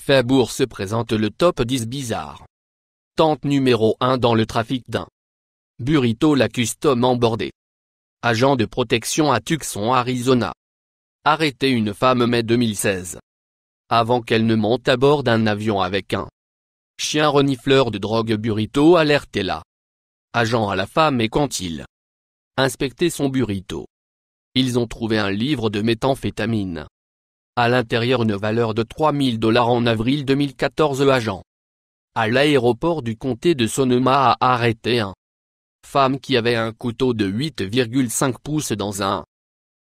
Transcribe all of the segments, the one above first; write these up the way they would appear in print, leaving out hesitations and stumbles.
Bourse présente le top 10 bizarre. Tente numéro 1 dans le trafic d'un burrito. La custom embordée. Agent de protection à Tucson, Arizona. Arrêté une femme mai 2016. Avant qu'elle ne monte à bord d'un avion avec un chien renifleur de drogue. Burrito alerté là. Agent à la femme et quand il inspectait son burrito, ils ont trouvé un livre de méthamphétamine. À l'intérieur une valeur de $3000 en avril 2014. Agent à l'aéroport du comté de Sonoma a arrêté un femme qui avait un couteau de 8,5 pouces dans un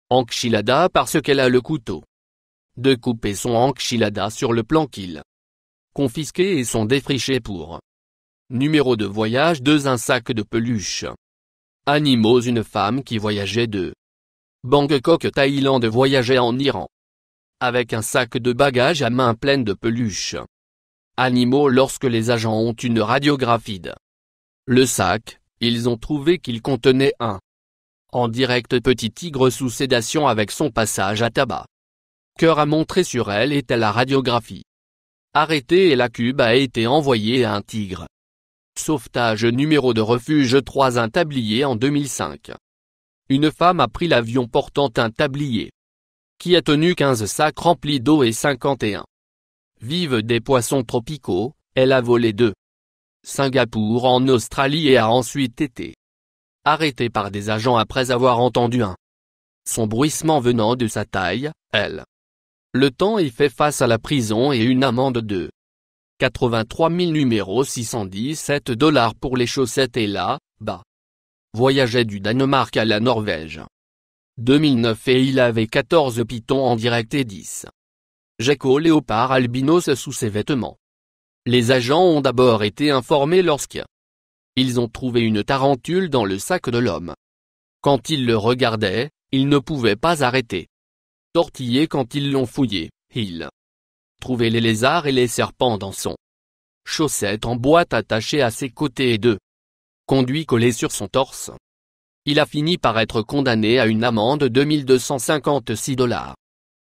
enchilada parce qu'elle a le couteau de couper son enchilada sur le plan qu'il confisqué et sont défrichés pour numéro de voyage 2. Un sac de peluche animaux. Une femme qui voyageait de Bangkok, Thaïlande, voyageait en Iran avec un sac de bagages à main pleine de peluches animaux. Lorsque les agents ont une radiographie de le sac, ils ont trouvé qu'il contenait un en direct petit tigre sous sédation avec son passage à tabac. Cœur à montrer sur elle était la radiographie. Arrêté et la cube a été envoyée à un tigre sauvetage. Numéro de refuge 3. Un tablier en 2005. Une femme a pris l'avion portant un tablier qui a tenu 15 sacs remplis d'eau et 51 vive des poissons tropicaux. Elle a volé de Singapour en Australie et a ensuite été arrêtée par des agents après avoir entendu un son bruissement venant de sa taille. Le temps y fait face à la prison et une amende de 83 000. Numéro 617 $ pour les chaussettes. Et là-bas voyageait du Danemark à la Norvège 2009 et il avait 14 pitons en direct et 10 geckos léopards albinos sous ses vêtements. Les agents ont d'abord été informés lorsqu'ils ont trouvé une tarentule dans le sac de l'homme. Quand ils le regardaient, ils ne pouvaient pas arrêter tortiller. Quand ils l'ont fouillé, ils trouvaient les lézards et les serpents dans son chaussette en boîte attachée à ses côtés et deux conduits collés sur son torse. Il a fini par être condamné à une amende de 2256 $.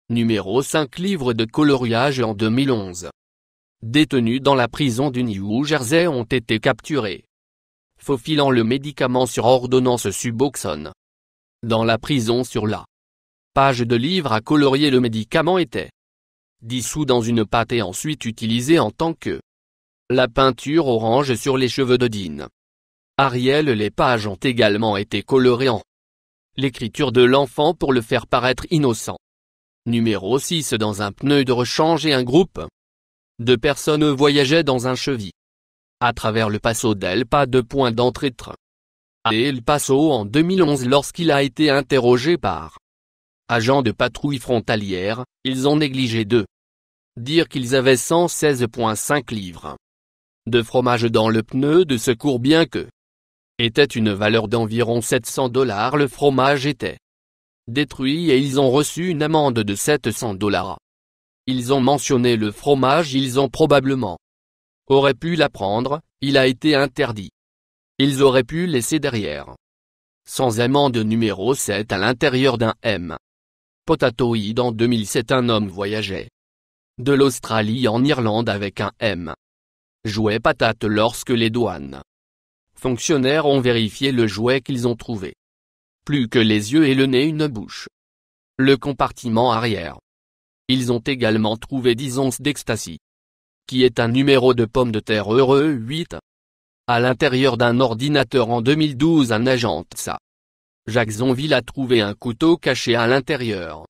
Numéro 5. Livres de coloriage en 2011. Détenus dans la prison du New Jersey ont été capturés faufilant le médicament sur ordonnance Suboxone. Dans la prison, sur la page de livre à colorier, le médicament était dissous dans une pâte et ensuite utilisé en tant que la peinture orange sur les cheveux de Dean Ariel. Les pages ont également été colorées en l'écriture de l'enfant pour le faire paraître innocent. Numéro 6. Dans un pneu de rechange et un groupe de personnes voyageaient dans un Chevy à travers le Paso d'El Pas de point d'entrée à El Paso en 2011. Lorsqu'il a été interrogé par agents de patrouille frontalière, ils ont négligé de dire qu'ils avaient 116,5 livres de fromage dans le pneu de secours, bien que était une valeur d'environ 700 $. Le fromage était détruit et ils ont reçu une amende de 700 $. Ils ont mentionné le fromage, ils ont probablement auraient pu la prendre, il a été interdit. Ils auraient pu laisser derrière. Sans amende. Numéro 7. À l'intérieur d'un M. Potatoïde en 2007, un homme voyageait de l'Australie en Irlande avec un M. Jouet patate. Lorsque les douanes fonctionnaires ont vérifié le jouet qu'ils ont trouvé plus que les yeux et le nez, une bouche, le compartiment arrière. Ils ont également trouvé 10 onces d'ecstasy, qui est un numéro de pomme de terre heureux 8. À l'intérieur d'un ordinateur en 2012, un agent TSA Jacksonville a trouvé un couteau caché à l'intérieur.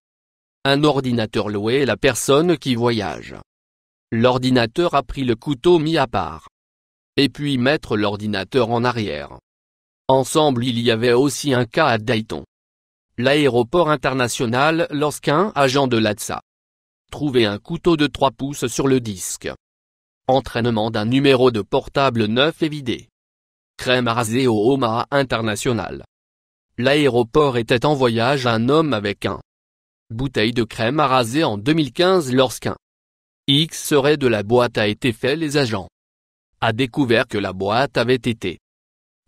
Un ordinateur loué et la personne qui voyage. L'ordinateur a pris le couteau mis à part. Et puis mettre l'ordinateur en arrière. Ensemble, il y avait aussi un cas à Dayton, l'aéroport international, lorsqu'un agent de l'ATSA trouvait un couteau de 3 pouces sur le disque entraînement d'un numéro de portable neuf et vidé. Crème à raser au Omaha International. L'aéroport était en voyage. Un homme avec un bouteille de crème à raser en 2015. Lorsqu'un X serait de la boîte a été fait, les agents a découvert que la boîte avait été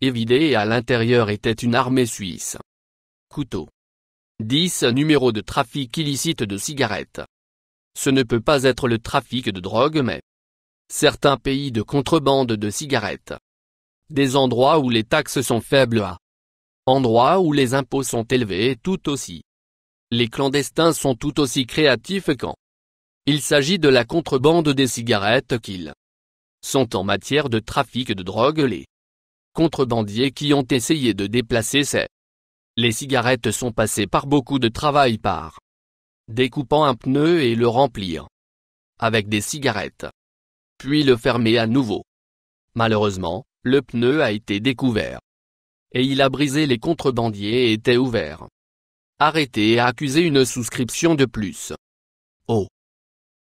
vidée et à l'intérieur était une armée suisse. Couteau. 10. Numéro de trafic illicite de cigarettes. Ce ne peut pas être le trafic de drogue mais certains pays de contrebande de cigarettes. Des endroits où les taxes sont faibles à endroits où les impôts sont élevés tout aussi. Les clandestins sont tout aussi créatifs quand il s'agit de la contrebande des cigarettes qu'ils sont en matière de trafic de drogue. Les contrebandiers qui ont essayé de déplacer les cigarettes sont passés par beaucoup de travail par découpant un pneu et le remplir avec des cigarettes, puis le fermer à nouveau. Malheureusement, le pneu a été découvert et il a brisé. Les contrebandiers étaient ouverts, arrêtés et accusés une souscription de plus. Oh.